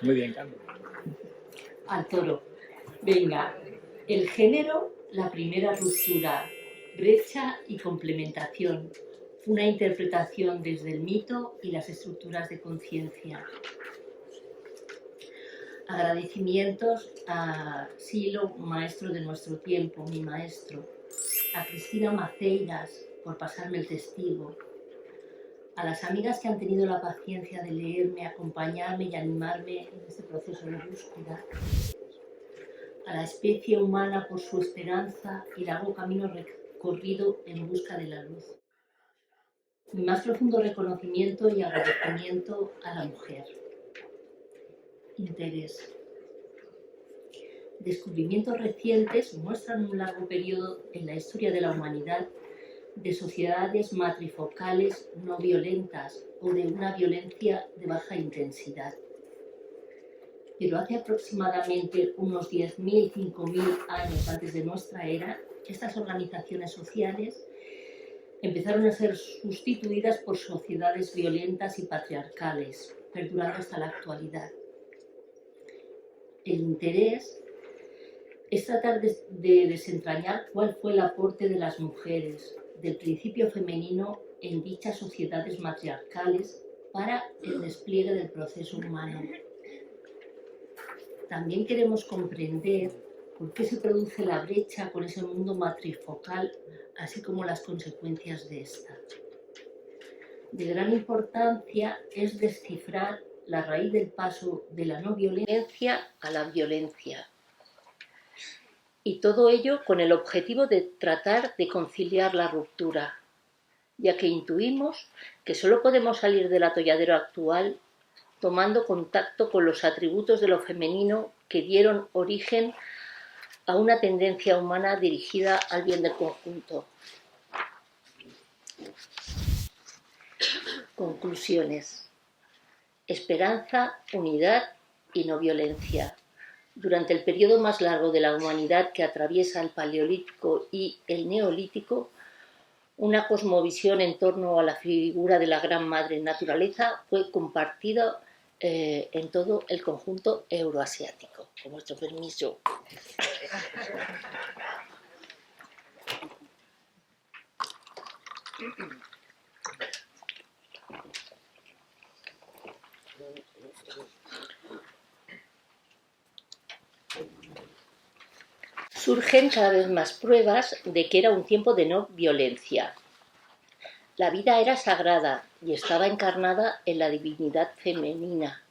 Muy bien, Carlos. Al toro. Venga, el género, la primera ruptura, brecha y complementación. Una interpretación desde el mito y las estructuras de conciencia. Agradecimientos a Silo, maestro de nuestro tiempo, mi maestro. A Cristina Maceiras por pasarme el testigo. A las amigas que han tenido la paciencia de leerme, acompañarme y animarme en este proceso de búsqueda. A la especie humana por su esperanza y largo camino recorrido en busca de la luz. Mi más profundo reconocimiento y agradecimiento a la mujer. Interés. Descubrimientos recientes muestran un largo periodo en la historia de la humanidad de sociedades matrifocales no violentas o de una violencia de baja intensidad. Pero hace aproximadamente unos 10.000, 5.000 años antes de nuestra era, estas organizaciones sociales empezaron a ser sustituidas por sociedades violentas y patriarcales, perdurando hasta la actualidad. El interés es tratar de desentrañar cuál fue el aporte de las mujeres, del principio femenino en dichas sociedades matriarcales para el despliegue del proceso humano. También queremos comprender por qué se produce la brecha con ese mundo matrifocal, así como las consecuencias de esta. De gran importancia es descifrar la raíz del paso de la no violencia a la violencia. Y todo ello con el objetivo de tratar de conciliar la ruptura, ya que intuimos que solo podemos salir del atolladero actual tomando contacto con los atributos de lo femenino que dieron origen a una tendencia humana dirigida al bien del conjunto. Conclusiones. Esperanza, unidad y no violencia. Durante el periodo más largo de la humanidad que atraviesa el Paleolítico y el Neolítico, una cosmovisión en torno a la figura de la Gran Madre Naturaleza fue compartida en todo el conjunto euroasiático. Con vuestro permiso. Surgen cada vez más pruebas de que era un tiempo de no violencia. La vida era sagrada y estaba encarnada en la divinidad femenina.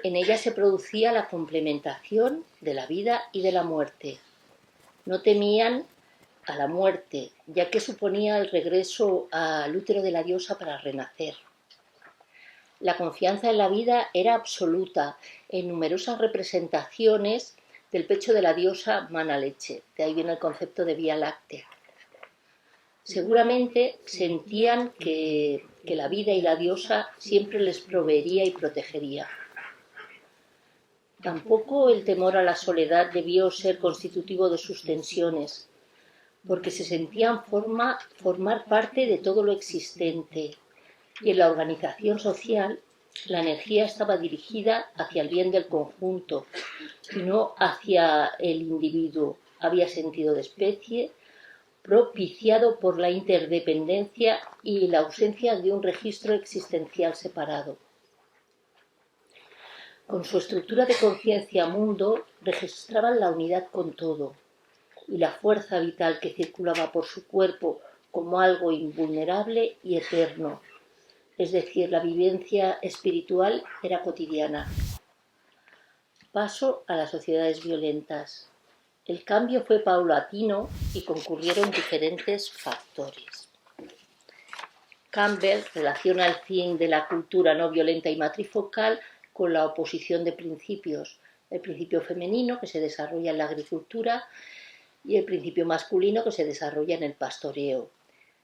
En ella se producía la complementación de la vida y de la muerte. No temían a la muerte, ya que suponía el regreso al útero de la diosa para renacer. La confianza en la vida era absoluta en numerosas representaciones del pecho de la diosa Mana Leche. De ahí viene el concepto de Vía Láctea. Seguramente sentían que la vida y la diosa siempre les proveería y protegería. Tampoco el temor a la soledad debió ser constitutivo de sus tensiones, porque se sentían formar parte de todo lo existente, y en la organización social la energía estaba dirigida hacia el bien del conjunto y no hacia el individuo. Había sentido de especie, propiciado por la interdependencia y la ausencia de un registro existencial separado. Con su estructura de conciencia-mundo registraban la unidad con todo y la fuerza vital que circulaba por su cuerpo como algo invulnerable y eterno. Es decir, la vivencia espiritual era cotidiana. Paso a las sociedades violentas. El cambio fue paulatino y concurrieron diferentes factores. Campbell relaciona el fin de la cultura no violenta y matrifocal con la oposición de principios. El principio femenino, que se desarrolla en la agricultura, y el principio masculino, que se desarrolla en el pastoreo.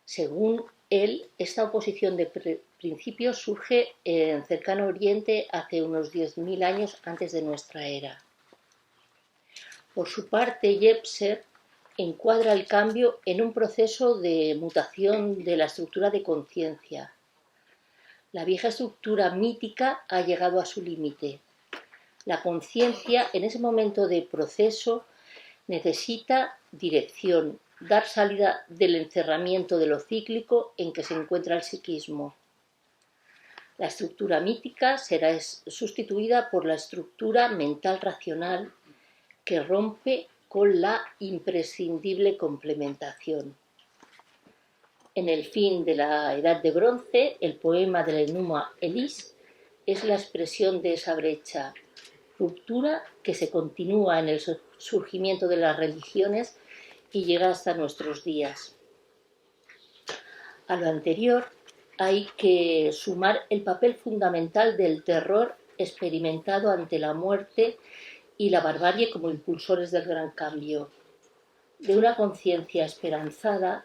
Según él, esta oposición de principios surge en cercano Oriente hace unos 10.000 años antes de nuestra era. Por su parte, Jepser encuadra el cambio en un proceso de mutación de la estructura de conciencia. La vieja estructura mítica ha llegado a su límite. La conciencia, en ese momento de proceso, necesita dirección, dar salida del encerramiento de lo cíclico en que se encuentra el psiquismo. La estructura mítica será sustituida por la estructura mental racional que rompe con la imprescindible complementación. En el fin de la Edad de Bronce, el poema del Enuma Elis es la expresión de esa brecha, ruptura que se continúa en el surgimiento de las religiones y llega hasta nuestros días. A lo anterior hay que sumar el papel fundamental del terror experimentado ante la muerte y la barbarie como impulsores del gran cambio. De una conciencia esperanzada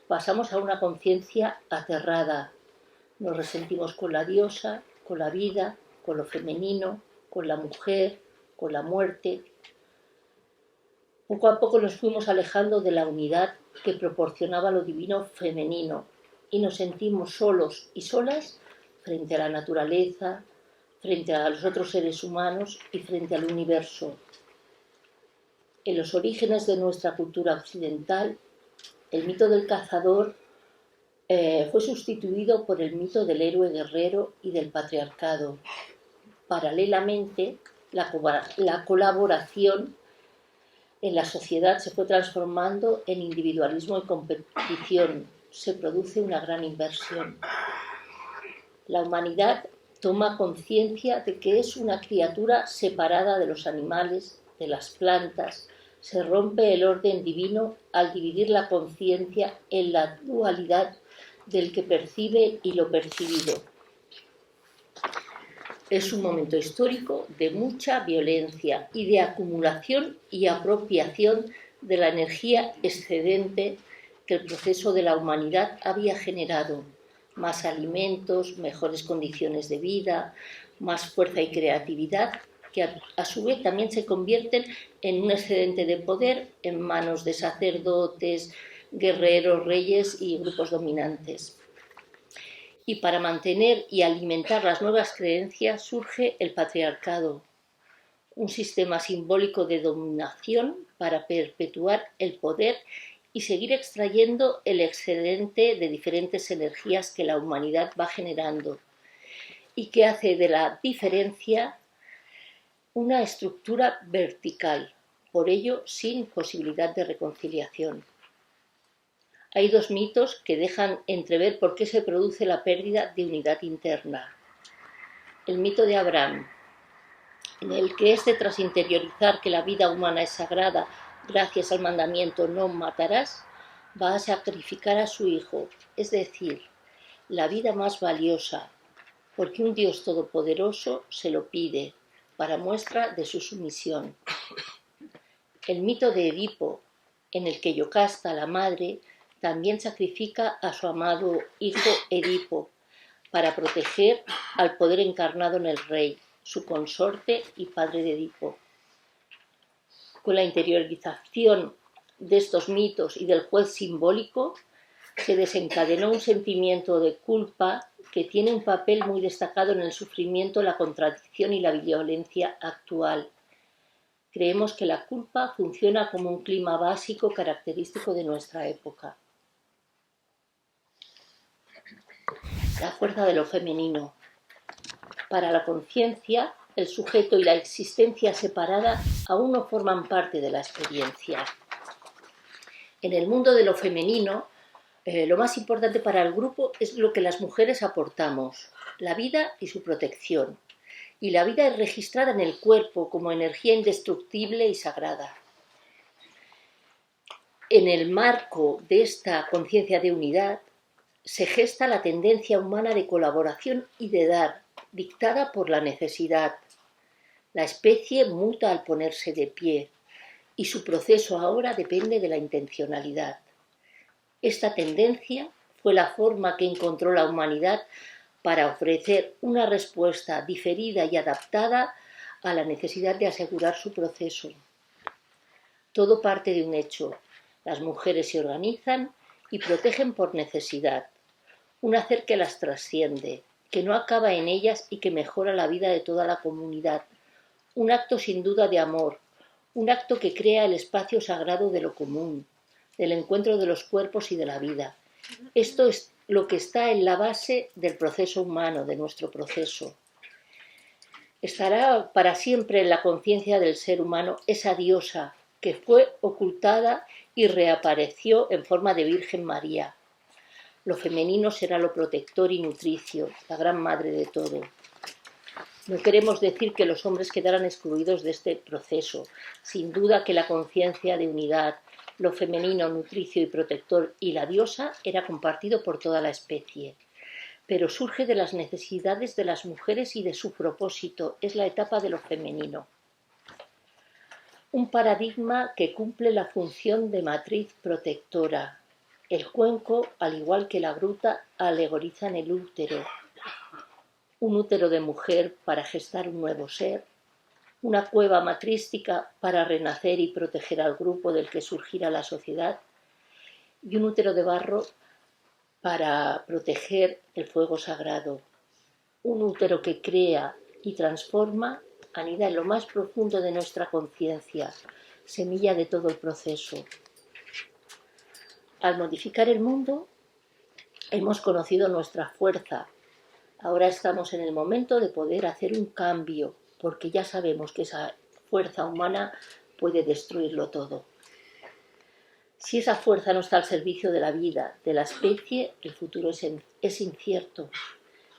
pasamos a una conciencia aterrada. Nos resentimos con la diosa, con la vida, con lo femenino, con la mujer, con la muerte. Poco a poco nos fuimos alejando de la unidad que proporcionaba lo divino femenino y nos sentimos solos y solas frente a la naturaleza, frente a los otros seres humanos y frente al universo. En los orígenes de nuestra cultura occidental, el mito del cazador fue sustituido por el mito del héroe guerrero y del patriarcado. Paralelamente, la colaboración en la sociedad se fue transformando en individualismo y competición. Se produce una gran inversión. La humanidad toma conciencia de que es una criatura separada de los animales, de las plantas. Se rompe el orden divino al dividir la conciencia en la dualidad del que percibe y lo percibido. Es un momento histórico de mucha violencia y de acumulación y apropiación de la energía excedente que el proceso de la humanidad había generado. Más alimentos, mejores condiciones de vida, más fuerza y creatividad, que a su vez también se convierten en un excedente de poder en manos de sacerdotes, guerreros, reyes y grupos dominantes. Y para mantener y alimentar las nuevas creencias surge el patriarcado, un sistema simbólico de dominación para perpetuar el poder y seguir extrayendo el excedente de diferentes energías que la humanidad va generando y que hace de la diferencia una estructura vertical, por ello sin posibilidad de reconciliación. Hay dos mitos que dejan entrever por qué se produce la pérdida de unidad interna. El mito de Abraham, en el que tras interiorizar que la vida humana es sagrada gracias al mandamiento no matarás, va a sacrificar a su hijo, es decir, la vida más valiosa, porque un Dios todopoderoso se lo pide, para muestra de su sumisión. El mito de Edipo, en el que Yocasta, la madre, también sacrifica a su amado hijo Edipo para proteger al poder encarnado en el rey, su consorte y padre de Edipo. Con la interiorización de estos mitos y del juez simbólico, se desencadenó un sentimiento de culpa que tiene un papel muy destacado en el sufrimiento, la contradicción y la violencia actual. Creemos que la culpa funciona como un clima básico característico de nuestra época. La fuerza de lo femenino. Para la conciencia, el sujeto y la existencia separada aún no forman parte de la experiencia. En el mundo de lo femenino, lo más importante para el grupo es lo que las mujeres aportamos, la vida y su protección. Y la vida es registrada en el cuerpo como energía indestructible y sagrada. En el marco de esta conciencia de unidad, se gesta la tendencia humana de colaboración y de dar, dictada por la necesidad. La especie muta al ponerse de pie, y su proceso ahora depende de la intencionalidad. Esta tendencia fue la forma que encontró la humanidad para ofrecer una respuesta diferida y adaptada a la necesidad de asegurar su proceso. Todo parte de un hecho. Las mujeres se organizan y protegen por necesidad, un hacer que las trasciende. que no acaba en ellas y que mejora la vida de toda la comunidad. Un acto sin duda de amor, un acto que crea el espacio sagrado de lo común, del encuentro de los cuerpos y de la vida. Esto es lo que está en la base del proceso humano, de nuestro proceso. Estará para siempre en la conciencia del ser humano esa diosa que fue ocultada y reapareció en forma de Virgen María. Lo femenino será lo protector y nutricio, la gran madre de todo. No queremos decir que los hombres quedaran excluidos de este proceso. Sin duda que la conciencia de unidad, lo femenino, nutricio y protector y la diosa era compartido por toda la especie. Pero surge de las necesidades de las mujeres y de su propósito, es la etapa de lo femenino. Un paradigma que cumple la función de matriz protectora. El cuenco, al igual que la gruta, alegorizan el útero. Un útero de mujer para gestar un nuevo ser. Una cueva matrística para renacer y proteger al grupo del que surgirá la sociedad. Y un útero de barro para proteger el fuego sagrado. Un útero que crea y transforma, anida en lo más profundo de nuestra conciencia, semilla de todo el proceso. Al modificar el mundo, hemos conocido nuestra fuerza. Ahora estamos en el momento de poder hacer un cambio, porque ya sabemos que esa fuerza humana puede destruirlo todo. Si esa fuerza no está al servicio de la vida, de la especie, el futuro es incierto.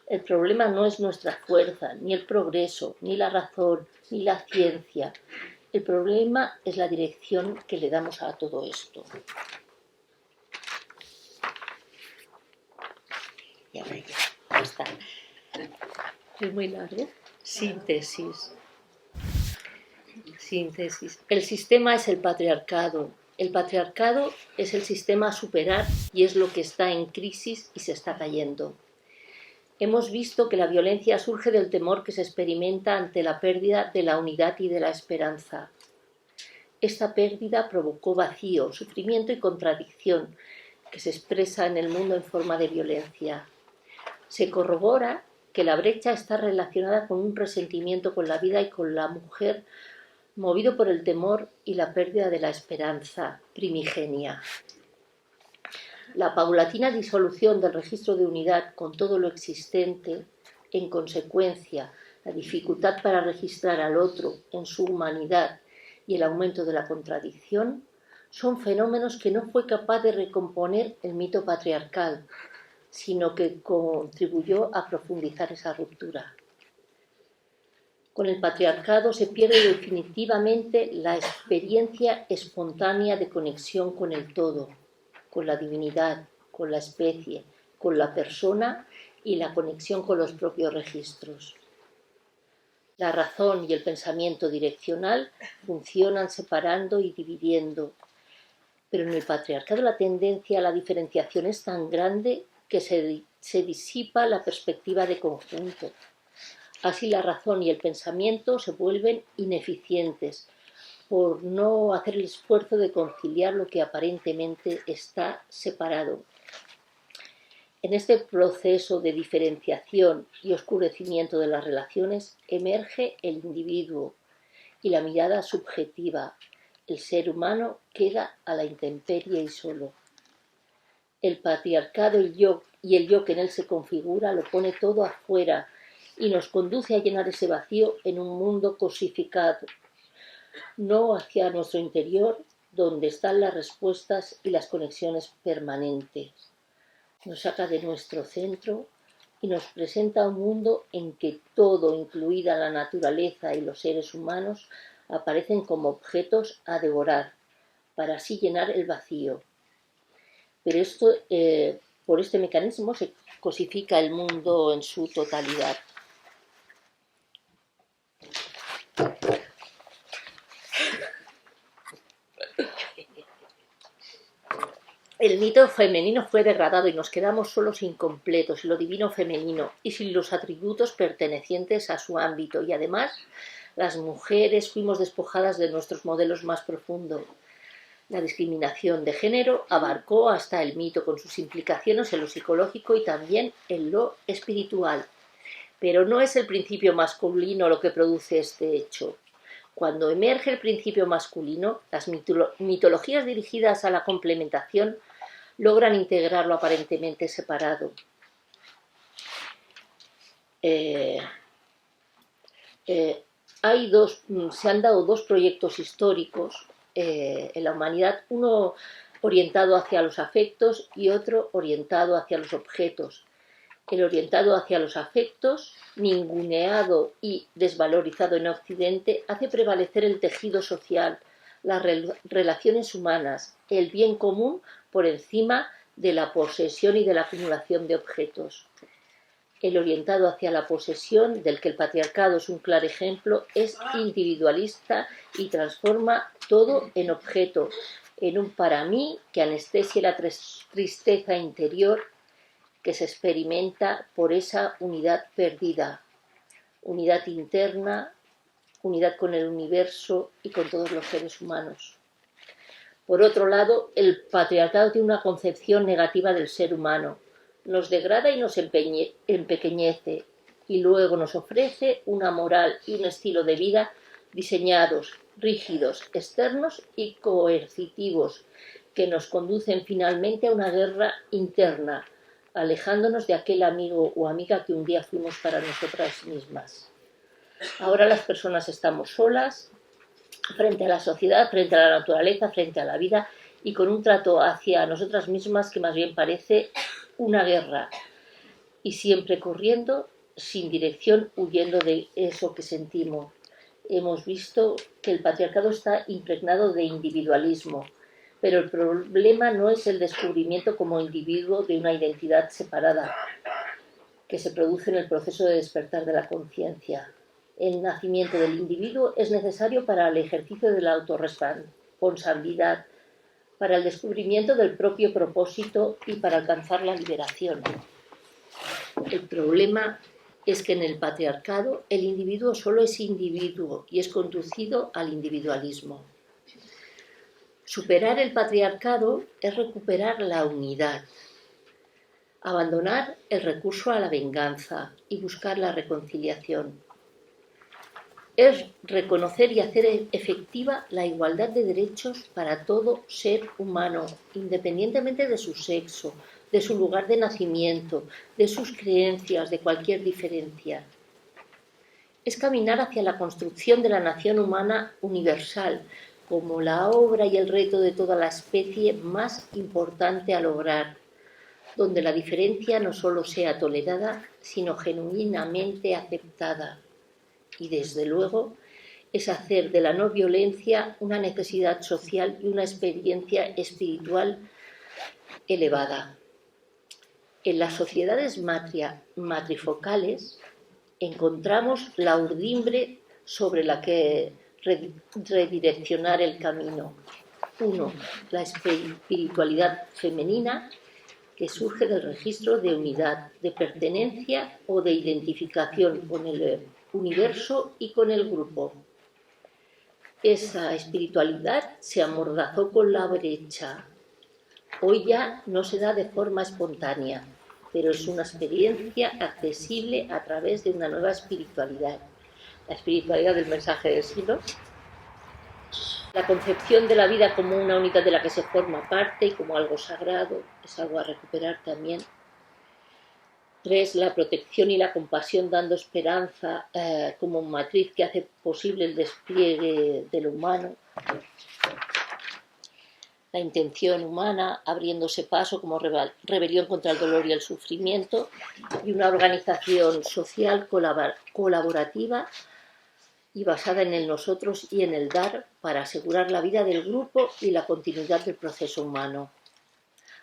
El problema no es nuestra fuerza, ni el progreso, ni la razón, ni la ciencia. El problema es la dirección que le damos a todo esto. Y ahora ya está. Es muy largo. Síntesis. El sistema es el patriarcado. El patriarcado es el sistema a superar y es lo que está en crisis y se está cayendo. Hemos visto que la violencia surge del temor que se experimenta ante la pérdida de la unidad y de la esperanza. Esta pérdida provocó vacío, sufrimiento y contradicción que se expresa en el mundo en forma de violencia. Se corrobora que la brecha está relacionada con un resentimiento con la vida y con la mujer movido por el temor y la pérdida de la esperanza primigenia. La paulatina disolución del registro de unidad con todo lo existente, en consecuencia, la dificultad para registrar al otro en su humanidad y el aumento de la contradicción, son fenómenos que no fue capaz de recomponer el mito patriarcal, sino que contribuyó a profundizar esa ruptura. Con el patriarcado se pierde definitivamente la experiencia espontánea de conexión con el todo, con la divinidad, con la especie, con la persona y la conexión con los propios registros. La razón y el pensamiento direccional funcionan separando y dividiendo, pero en el patriarcado la tendencia a la diferenciación es tan grande que se disipa la perspectiva de conjunto. Así la razón y el pensamiento se vuelven ineficientes por no hacer el esfuerzo de conciliar lo que aparentemente está separado. En este proceso de diferenciación y oscurecimiento de las relaciones emerge el individuo y la mirada subjetiva. El ser humano queda a la intemperie y solo. El patriarcado y el yo que en él se configura lo pone todo afuera y nos conduce a llenar ese vacío en un mundo cosificado, no hacia nuestro interior, donde están las respuestas y las conexiones permanentes. Nos saca de nuestro centro y nos presenta un mundo en que todo, incluida la naturaleza y los seres humanos, aparecen como objetos a devorar, para así llenar el vacío. Pero por este mecanismo se cosifica el mundo en su totalidad. El mito femenino fue degradado y nos quedamos solos e incompletos, sin lo divino femenino y sin los atributos pertenecientes a su ámbito. Y además, las mujeres fuimos despojadas de nuestros modelos más profundos. La discriminación de género abarcó hasta el mito, con sus implicaciones en lo psicológico y también en lo espiritual. Pero no es el principio masculino lo que produce este hecho. Cuando emerge el principio masculino, las mitologías dirigidas a la complementación logran integrar lo aparentemente separado. Se han dado dos proyectos históricos en la humanidad, uno orientado hacia los afectos y otro orientado hacia los objetos. El orientado hacia los afectos, ninguneado y desvalorizado en Occidente, hace prevalecer el tejido social, las relaciones humanas, el bien común por encima de la posesión y de la acumulación de objetos. El orientado hacia la posesión, del que el patriarcado es un claro ejemplo, es individualista y transforma todo en objeto, en un para mí que anestesia la tristeza interior que se experimenta por esa unidad perdida, unidad interna, unidad con el universo y con todos los seres humanos. Por otro lado, el patriarcado tiene una concepción negativa del ser humano, nos degrada y nos empequeñece, y luego nos ofrece una moral y un estilo de vida diseñados, rígidos, externos y coercitivos, que nos conducen finalmente a una guerra interna, alejándonos de aquel amigo o amiga que un día fuimos para nosotras mismas. Ahora las personas estamos solas, frente a la sociedad, frente a la naturaleza, frente a la vida, y con un trato hacia nosotras mismas que más bien parece una guerra, y siempre corriendo, sin dirección, huyendo de eso que sentimos. Hemos visto que el patriarcado está impregnado de individualismo, pero el problema no es el descubrimiento como individuo de una identidad separada que se produce en el proceso de despertar de la conciencia. El nacimiento del individuo es necesario para el ejercicio de la autorresponsabilidad, para el descubrimiento del propio propósito y para alcanzar la liberación. El problema es que en el patriarcado el individuo solo es individuo y es conducido al individualismo. Superar el patriarcado es recuperar la unidad, abandonar el recurso a la venganza y buscar la reconciliación. Es reconocer y hacer efectiva la igualdad de derechos para todo ser humano, independientemente de su sexo, de su lugar de nacimiento, de sus creencias, de cualquier diferencia. Es caminar hacia la construcción de la nación humana universal, como la obra y el reto de toda la especie más importante a lograr, donde la diferencia no solo sea tolerada, sino genuinamente aceptada. Y desde luego es hacer de la no violencia una necesidad social y una experiencia espiritual elevada. En las sociedades matrifocales encontramos la urdimbre sobre la que redireccionar el camino. 1. La espiritualidad femenina, que surge del registro de unidad, de pertenencia o de identificación con el universo y con el grupo. Esa espiritualidad se amordazó con la brecha. Hoy ya no se da de forma espontánea, pero es una experiencia accesible a través de una nueva espiritualidad. La espiritualidad del mensaje del siglo. La concepción de la vida como una unidad de la que se forma parte y como algo sagrado, es algo a recuperar también. 3. La protección y la compasión dando esperanza como matriz que hace posible el despliegue de lo humano. La intención humana abriéndose paso como rebelión contra el dolor y el sufrimiento, y una organización social colaborativa y basada en el nosotros y en el dar para asegurar la vida del grupo y la continuidad del proceso humano.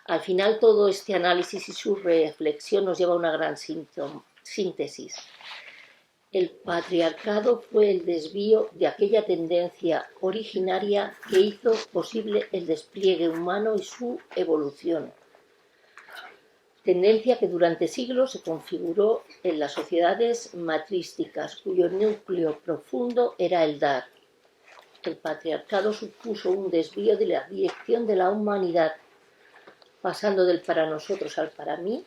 Al final, todo este análisis y su reflexión nos lleva a una gran síntesis. El patriarcado fue el desvío de aquella tendencia originaria que hizo posible el despliegue humano y su evolución. Tendencia que durante siglos se configuró en las sociedades matrísticas, cuyo núcleo profundo era el dar. El patriarcado supuso un desvío de la dirección de la humanidad, pasando del para nosotros al para mí,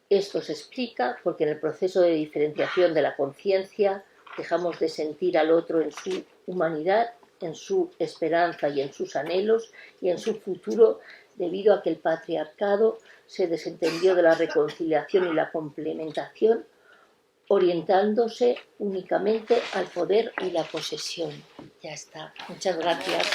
Esto se explica porque en el proceso de diferenciación de la conciencia dejamos de sentir al otro en su humanidad, en su esperanza y en sus anhelos y en su futuro, debido a que el patriarcado se desentendió de la reconciliación y la complementación, orientándose únicamente al poder y la posesión. Ya está. Muchas gracias.